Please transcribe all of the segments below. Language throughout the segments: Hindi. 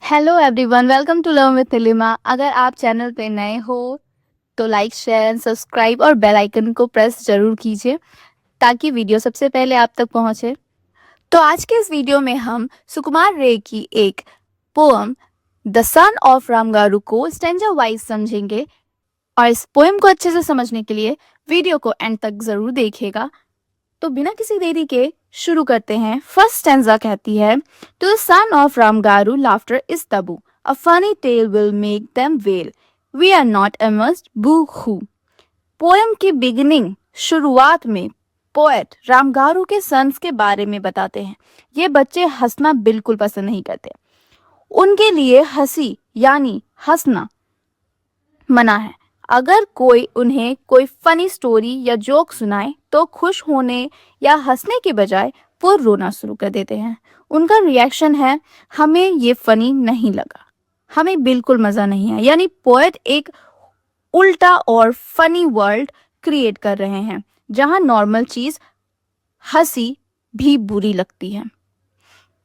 Hello everyone, welcome to learn with Neelima. अगर आप चैनल पे नए हो तो लाइक, शेयर एंड सब्सक्राइब और बेल आइकन को प्रेस जरूर कीजिए ताकि वीडियो सबसे पहले आप तक पहुंचे। तो आज के इस वीडियो में हम सुकुमार रे की एक पोएम द सन ऑफ रामगारू को स्टैंजा वाइज समझेंगे। और इस पोएम को अच्छे से समझने के लिए वीडियो को एंड तक जरूर देखिएगा। तो बिना किसी देरी के शुरू करते हैं। फर्स्ट स्टैंजा कहती है, to the sun of Ramgaru laughter is taboo, a funny tale will make them well, we are not amused boo hoo. Poem की बिगिनिंग शुरुआत में पोएट रामगारू के सन्स के बारे में बताते हैं। ये बच्चे हंसना बिल्कुल पसंद नहीं करते। उनके लिए हंसी यानी हंसना मना है। अगर कोई उन्हें कोई फनी स्टोरी या जोक सुनाए तो खुश होने या हंसने के बजाय वो रोना शुरू कर देते हैं। उनका रिएक्शन है, हमें ये फनी नहीं लगा, हमें बिल्कुल मजा नहीं आया। यानी पोएट एक उल्टा और फनी वर्ल्ड क्रिएट कर रहे हैं जहां नॉर्मल चीज हंसी भी बुरी लगती है।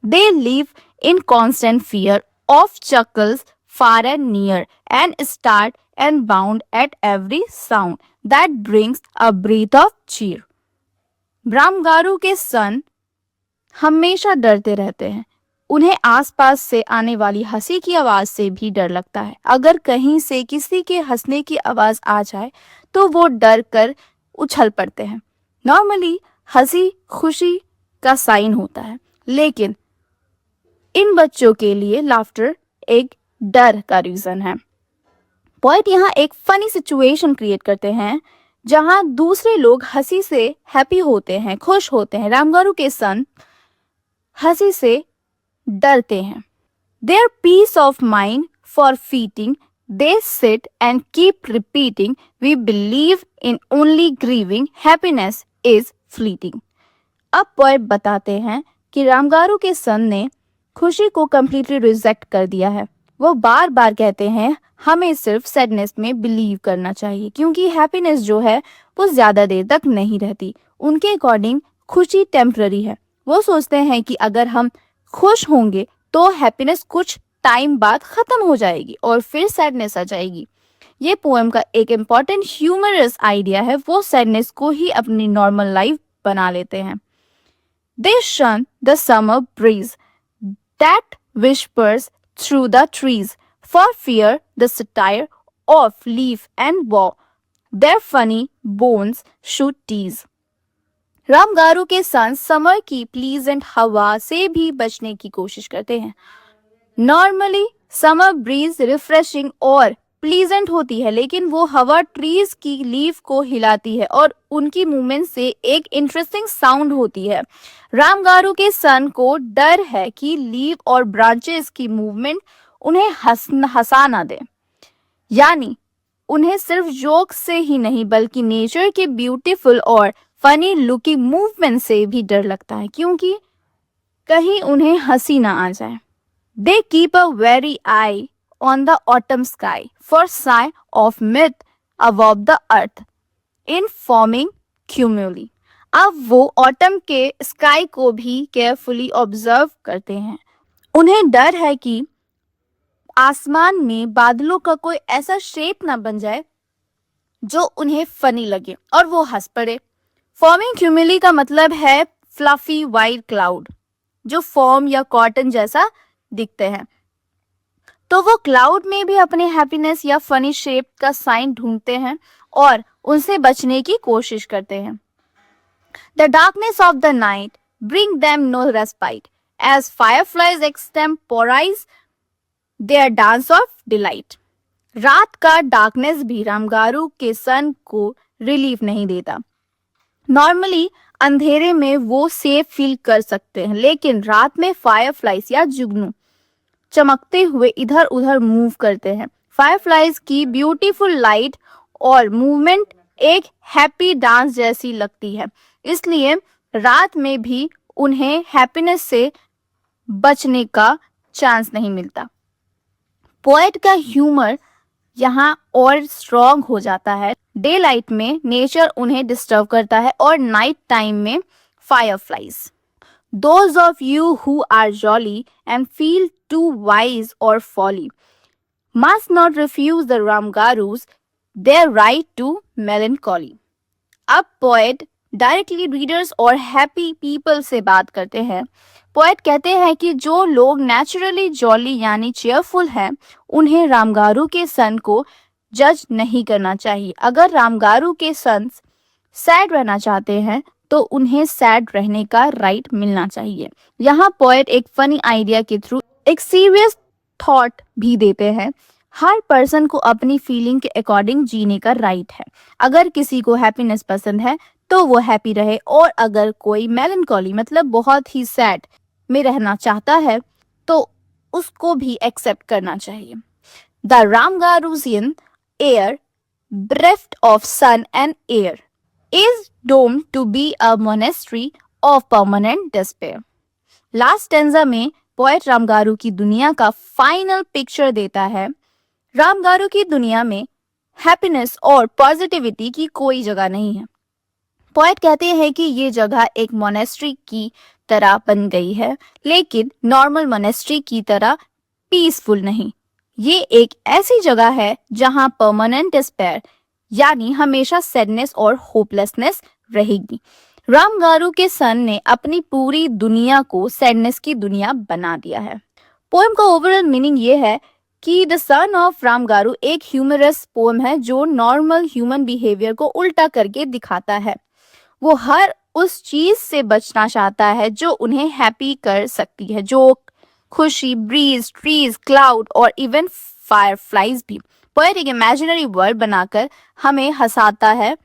They live in constant fear of chuckles far and near and start and bound at every sound that brings a breath of cheer. ब्राह्मगारू के सन हमेशा डरते रहते हैं। उन्हें आसपास से आने वाली हंसी की आवाज से भी डर लगता है। अगर कहीं से किसी के हंसने की आवाज आ जाए तो वो डर कर उछल पड़ते हैं। नॉर्मली हंसी खुशी का साइन होता है, लेकिन इन बच्चों के लिए लाफ्टर एक डर का रीजन है। पॉइंट यहाँ एक फनी सिचुएशन क्रिएट करते हैं जहां दूसरे लोग हंसी से हैप्पी होते हैं, खुश होते हैं। रामगारू के सन हंसी से डरते हैं। Their peace of mind for fitting they sit and keep repeating, we believe in only grieving, happiness is fleeting. अब पॉइंट बताते हैं कि रामगारू के सन ने खुशी को कम्प्लीटली रिजेक्ट कर दिया है। वो बार बार कहते हैं हमें सिर्फ सैडनेस में बिलीव करना चाहिए क्योंकि हैप्पीनेस जो है वो ज्यादा देर तक नहीं रहती। उनके अकॉर्डिंग खुशी टेम्पररी है। वो सोचते हैं कि अगर हम खुश होंगे तो हैप्पीनेस कुछ टाइम बाद खत्म हो जाएगी और फिर सैडनेस आ जाएगी। ये पोएम का एक इम्पॉर्टेंट ह्यूमरस आइडिया है। वो सैडनेस को ही अपनी नॉर्मल लाइफ बना लेते हैं। They shun the summer breeze that whispers through the trees, for fear the satire of leaf and bough their funny bones should tease. रामगारू के सन समर की प्लीजेंट हवा से भी बचने की कोशिश करते हैं। नॉर्मली समर ब्रीज रिफ्रेशिंग और प्लीजेंट होती है, लेकिन वो हवा ट्रीज की लीफ को हिलाती है और उनकी मूवमेंट से एक इंटरेस्टिंग साउंड होती है। रामगारू के सन को डर है कि लीफ और ब्रांचेस की मूवमेंट उन्हें हंसा ना दे। यानी उन्हें सिर्फ जोक से ही नहीं बल्कि नेचर के ब्यूटीफुल और फनी लुकिंग मूवमेंट से भी डर लगता है क्योंकि कहीं उन्हें हंसी ना आ जाए। They keep a wary eye on the autumn sky for sign of myth above the earth in forming cumuli. अब वो ऑटम के स्काई को भी केयरफुली ऑब्जर्व करते हैं। उन्हें डर है कि आसमान में बादलों का कोई ऐसा शेप ना बन जाए जो उन्हें फनी लगे और वो हंस पड़े। फॉर्मिंग क्यूमुली का मतलब है फ्लफी वाइट क्लाउड जो फॉर्म या कॉटन जैसा दिखते हैं। तो वो क्लाउड में भी अपने हैप्पीनेस या फनी शेप का साइन ढूंढते हैं और उनसे बचने की कोशिश करते हैं। The darkness of the night bring them no respite as fireflies extemporise their dance of delight. रात का डार्कनेस भी रामगारू के सन को रिलीफ नहीं देता। नॉर्मली अंधेरे में वो सेफ फील कर सकते हैं, लेकिन रात में फायरफ्लाइज या जुगनू चमकते हुए इधर उधर मूव करते हैं। फायरफ्लाइज की ब्यूटीफुल लाइट और मूवमेंट एक हैप्पी डांस जैसी लगती है, इसलिए रात में भी उन्हें हैप्पीनेस से बचने का चांस नहीं मिलता। पोएट का ह्यूमर यहाँ और स्ट्रॉन्ग हो जाता है। डे लाइट में नेचर उन्हें डिस्टर्ब करता है और नाइट टाइम में fireflies. Those of you who are jolly and feel too wise or folly must not refuse the Ramgarus their right to melancholy. अब पोएट डायरेक्टली रीडर्स और हैप्पी पीपल से बात करते हैं। पोएट कहते हैं कि जो लोग नेचुरली जॉली यानी चेयरफुल हैं, उन्हें रामगारू के सन को जज नहीं करना चाहिए। अगर रामगारू के सन्स सैड रहना चाहते हैं तो उन्हें सैड रहने का राइट मिलना चाहिए। यहाँ पोएट एक फनी आइडिया के थ्रू एक सीरियस थॉट भी देते हैं। हर पर्सन को अपनी फीलिंग के अकॉर्डिंग जीने का राइट है। अगर किसी को हैप्पीनेस पसंद है तो वो हैप्पी रहे, और अगर कोई मेलनकॉली मतलब बहुत ही सैड में रहना चाहता है तो उसको भी एक्सेप्ट करना चाहिए। The Ramgarusian air breath of sun and air is doomed to be a monastery of permanent despair. Last stanza में पोएट रामगारू की दुनिया का फाइनल पिक्चर देता है। रामगारू की दुनिया में हैप्पीनेस और पॉजिटिविटी की कोई जगह नहीं है। पोएट कहते हैं कि ये जगह एक मोनेस्ट्री की तरह बन गई है, लेकिन नॉर्मल मोनेस्ट्री की तरह पीसफुल नहीं। ये एक ऐसी जगह है जहां परमानेंट डिस्पेयर यानी हमेशा सैडनेस और होपलेसनेस रहेगी। रामगारू के सन ने अपनी पूरी दुनिया को सैडनेस की दुनिया बना दिया है। पोएम का ओवरऑल मीनिंग ये है कि द सन ऑफ रामगारू एक ह्यूमरस पोएम है जो नॉर्मल ह्यूमन बिहेवियर को उल्टा करके दिखाता है। वो हर उस चीज से बचना चाहता है जो उन्हें हैप्पी कर सकती है, जो खुशी, ब्रीज, ट्रीज, क्लाउड और इवन फायरफ्लाइज भी। पोएट एक इमेजिनरी वर्ल्ड बनाकर हमें हंसाता है,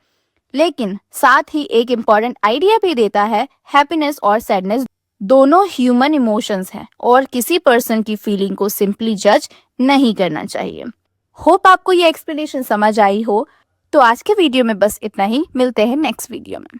लेकिन साथ ही एक इम्पॉर्टेंट आइडिया भी देता है। हैप्पीनेस और सैडनेस दोनों ह्यूमन इमोशंस हैं और किसी पर्सन की फीलिंग को सिंपली जज नहीं करना चाहिए। होप आपको ये एक्सप्लेनेशन समझ आई हो। तो आज के वीडियो में बस इतना ही, मिलते हैं नेक्स्ट वीडियो में।